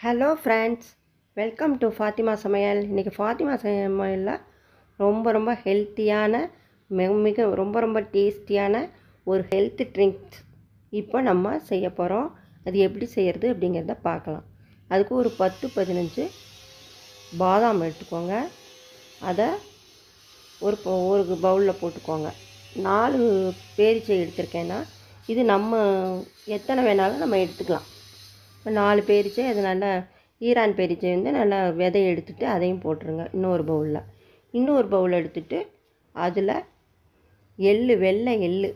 Hello friends, welcome to Fathima சமையல். இன்றைக்கி ஃபாத்திமா சமையலில் ரொம்ப ஹெல்த்தியான ரொம்ப டேஸ்டியான ஒரு ஹெல்த் ட்ரிங்க்ஸ் இப்போ நம்ம செய்ய போகிறோம். அது எப்படி செய்கிறது அப்படிங்கிறத பார்க்கலாம். அதுக்கு ஒரு 10-15 பாதாம் எடுத்துக்கோங்க. அதை ஒரு பவுலில் போட்டுக்கோங்க. 4 பேரிச்சை எடுத்திருக்கேன்னா இது நம்ம எத்தனை வேணாலும் நம்ம எடுத்துக்கலாம். 4 பேரிச்சை, அது நல்லா ஈரான் பேரிச்சை வந்து நல்லா விதை எடுத்துகிட்டு அதையும் போட்டுருங்க. இன்னொரு பவுல் எடுத்துகிட்டு அதில் வெள்ளை எள்ளு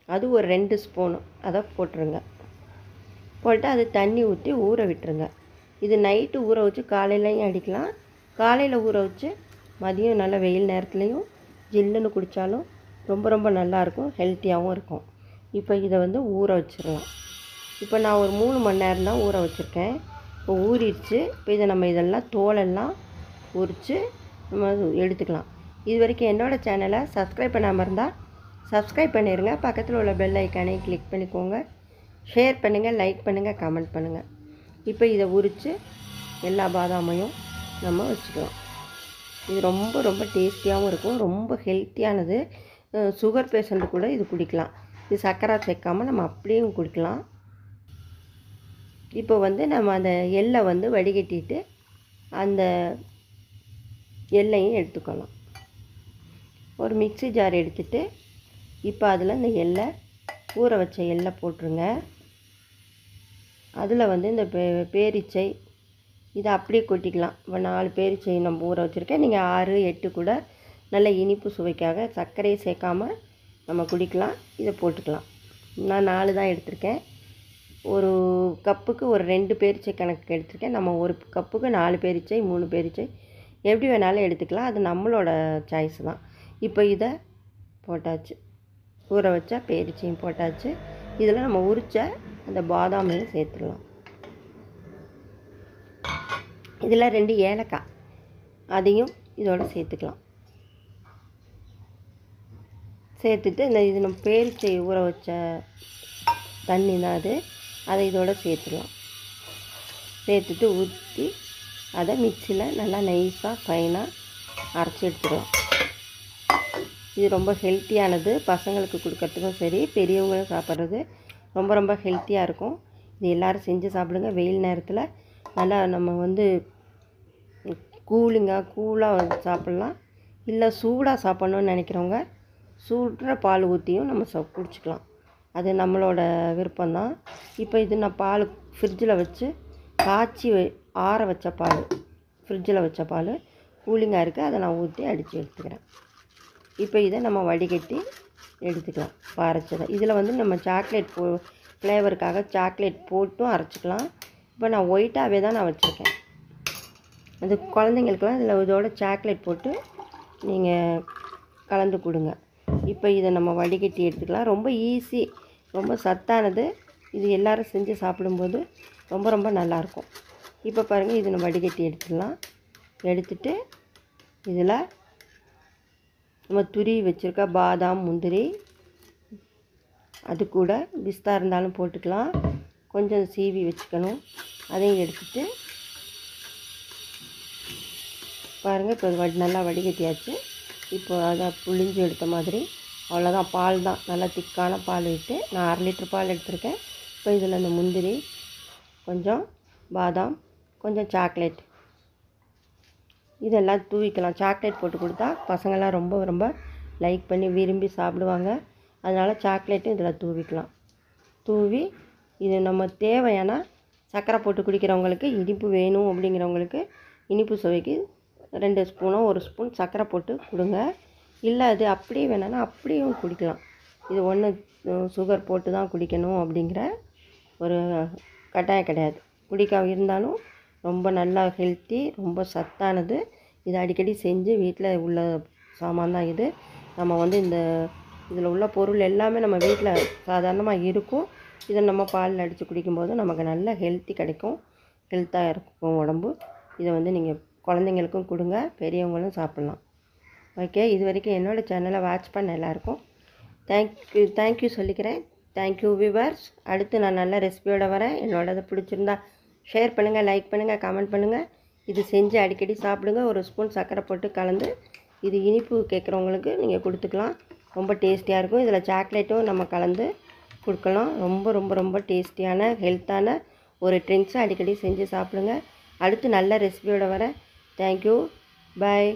அது ஒரு 2 ஸ்பூனு அதை போட்டுருங்க. போட்டு அது தண்ணி ஊற்றி ஊற விட்டுருங்க. இது நைட்டு ஊற வச்சு காலையிலையும் அடிக்கலாம். காலையில் ஊற வச்சு மதியம் நல்ல வெயில் நேரத்துலையும் ஜில்லுன்னு குடித்தாலும் ரொம்ப நல்லாயிருக்கும், ஹெல்த்தியாகவும் இருக்கும். இப்போ இதை வந்து ஊற வச்சிடலாம். இப்போ நான் ஒரு 3 மணி நேரம் தான் ஊற வச்சுருக்கேன். இப்போ ஊறிடுச்சு. இப்போ இதை நம்ம இதெல்லாம் தோலெல்லாம் உரித்து நம்ம எடுத்துக்கலாம். இது வரைக்கும் என்னோடய சேனலை சப்ஸ்கிரைப் பண்ணாமல் இருந்தால் சப்ஸ்கிரைப் பண்ணிடுங்க. பக்கத்தில் உள்ள பெல் ஐக்கானை கிளிக் பண்ணிக்கோங்க. ஷேர் பண்ணுங்கள், லைக் பண்ணுங்கள், கமெண்ட் பண்ணுங்கள். இப்போ இதை உரித்து எல்லா பாதாமையும் நம்ம வச்சுக்கலாம். இது ரொம்ப டேஸ்டியாகவும் இருக்கும், ரொம்ப ஹெல்த்தியானது. சுகர் பேஷண்ட்டு கூட இது குடிக்கலாம். இது சர்க்கரை சேர்க்காமல் நம்ம அப்படியும் குடிக்கலாம். இப்போ வந்து நம்ம அந்த எள்ளை வந்து வடிகட்டிட்டு அந்த எள்ளையும் எடுத்துக்கலாம். ஒரு மிக்ஸி ஜார் எடுத்துகிட்டு இப்போ அதில் இந்த ஊற வச்ச எள்ளை போட்டுருங்க. அதில் வந்து இந்த பேரிச்சை இதை அப்படியே கொட்டிக்கலாம். இப்போ 4 பேரிச்சை நம்ம ஊற வச்சுருக்கேன். நீங்கள் 6-8 கூட நல்ல இனிப்பு சுவைக்காக சர்க்கரையை சேர்க்காமல் நம்ம குடிக்கலாம். இதை போட்டுக்கலாம். நான் 4 தான் எடுத்திருக்கேன். ஒரு கப்புக்கு ஒரு 2 பேரிச்சை கணக்கு எடுத்துருக்கேன். நம்ம ஒரு கப்புக்கு 4 பேரிச்சை 3 பேரிச்சை எப்படி வேணாலும் எடுத்துக்கலாம். அது நம்மளோட சாய்ஸ் தான். இப்போ இதை போட்டாச்சு, ஊற வச்ச பேரிச்சையும் போட்டாச்சு. இதில் நம்ம உரித்த அந்த பாதாமையும் சேர்த்துடலாம். இதில் 2 ஏலக்காய் அதையும் இதோடு சேர்த்துக்கலாம். சேர்த்துட்டு இது நம்ம பேரிச்சை ஊற வச்ச தண்ணி தான் அதை இதோடு சேர்த்துடலாம். சேர்த்துட்டு ஊற்றி அதை மிக்சியில் நல்லா நைஸாக ஃபைனாக அரைச்சி எடுத்துடலாம். இது ரொம்ப ஹெல்த்தியானது. பசங்களுக்கு கொடுக்கறதுக்கும் சரி, பெரியவங்களும் சாப்பிட்றது ரொம்ப ஹெல்த்தியாக இருக்கும். இது எல்லோரும் செஞ்சு சாப்பிடுங்க. வெயில் நேரத்தில் நல்லா நம்ம வந்து கூலாக சாப்பிட்லாம். இல்லை சூடாக சாப்பிட்ணுன்னு நினைக்கிறவங்க சூடுற பால் ஊற்றியும் நம்ம குடிச்சிக்கலாம். அது நம்மளோட விருப்பம்தான். இப்போ இது நான் பால் ஃப்ரிட்ஜில் வச்சு காய்ச்சி ஆற வச்ச பால், ஃப்ரிட்ஜில் வச்ச பால் கூலிங்காக இருக்குது. அதை நான் ஊற்றி அடித்து எடுத்துக்கிறேன். இப்போ இதை நம்ம வடிகட்டி எடுத்துக்கலாம். அரைச்சதை இதில் வந்து நம்ம சாக்லேட் ஃப்ளேவருக்காக சாக்லேட் போட்டும் அரைச்சிக்கலாம். இப்போ நான் ஒயிட்டாகவே தான் நான் வச்சுருக்கேன். அது குழந்தைங்களுக்குலாம் இதில் இதோட சாக்லேட் போட்டு நீங்கள் கலந்து கொடுங்க. இப்போ இதை நம்ம வடிகட்டி எடுத்துக்கலாம். ரொம்ப ஈஸி, ரொம்ப சத்தானது. இது எல்லோரும் செஞ்சு சாப்பிடும்போது ரொம்ப நல்லாயிருக்கும். இப்போ பாருங்கள், இதை நம்ம வடிகட்டி எடுத்துடலாம். எடுத்துட்டு இதில் நம்ம துருவி வச்சுருக்க பாதாம், முந்திரி, அது கூட பிஸ்தா இருந்தாலும் போட்டுக்கலாம். கொஞ்சம் சீவி வச்சுக்கணும். அதையும் எடுத்துட்டு பாருங்கள், இப்போ நல்லா வடிகட்டியாச்சு. இப்போ அதை புழிஞ்சு எடுத்த மாதிரி அவ்வளோதான். பால் தான், நல்லா திக்கான பால் விட்டு நான் 1/2 லிட்டர் பால் எடுத்திருக்கேன். இப்போ இதில் இந்த முந்திரி, கொஞ்சம் பாதாம், கொஞ்சம் சாக்லேட் இதெல்லாம் தூவிக்கலாம். சாக்லேட் போட்டு கொடுத்தா பசங்கள்லாம் ரொம்ப லைக் பண்ணி விரும்பி சாப்பிடுவாங்க. அதனால் சாக்லேட்டும் இதில் தூவிக்கலாம். தூவி இது நம்ம தேவையான சர்க்கரை போட்டு குடிக்கிறவங்களுக்கு, இனிப்பு வேணும் அப்படிங்கிறவங்களுக்கு இனிப்பு சுவைக்கு 2 ஸ்பூனோ 1 ஸ்பூன் சர்க்கரை போட்டு கொடுங்க. இல்லை அது அப்படியே வேணான்னா அப்படியும் குடிக்கலாம். இது சுகர் போட்டு தான் குடிக்கணும் அப்படிங்கிற ஒரு கட்டாயம் கிடையாது. இருந்தாலும் ரொம்ப நல்லா ஹெல்த்தி, ரொம்ப சத்தானது. இது அடிக்கடி செஞ்சு வீட்டில் உள்ள சாமான் தான் இது. நம்ம வந்து இதில் உள்ள பொருள் எல்லாமே நம்ம வீட்டில் சாதாரணமாக இருக்கும். இதை நம்ம பாலில் அடித்து குடிக்கும்போது நமக்கு நல்ல ஹெல்த்தி கிடைக்கும், ஹெல்த்தாக இருக்கும் உடம்பு. இதை வந்து நீங்கள் குழந்தைங்களுக்கும் கொடுங்க, பெரியவங்களும் சாப்பிட்லாம். ஓகே, இது வரைக்கும் என்னோடய சேனலை வாட்ச் பண்ண எல்லாருக்கும் தேங்க்யூ சொல்லிக்கிறேன். Thank you viewers. அடுத்து நான் நல்ல ரெசிபியோடு வரேன். என்னோடது பிடிச்சிருந்தா ஷேர் பண்ணுங்கள், லைக் பண்ணுங்கள், கமெண்ட் பண்ணுங்கள். இது செஞ்சு அடிக்கடி சாப்பிடுங்க. ஒரு ஸ்பூன் சர்க்கரை போட்டு கலந்து இது இனிப்பு கேட்குறவங்களுக்கு நீங்கள் கொடுத்துக்கலாம். ரொம்ப டேஸ்டியாக இருக்கும். இதில் சாக்லேட்டும் நம்ம கலந்து கொடுக்கலாம். ரொம்ப ரொம்ப ரொம்ப டேஸ்டியான ஹெல்த்தான ஒரு ட்ரிங்க்ஸை அடிக்கடி செஞ்சு சாப்பிடுங்க. அடுத்து நல்ல ரெசிபியோடு வரேன். தேங்க்யூ. பாய்.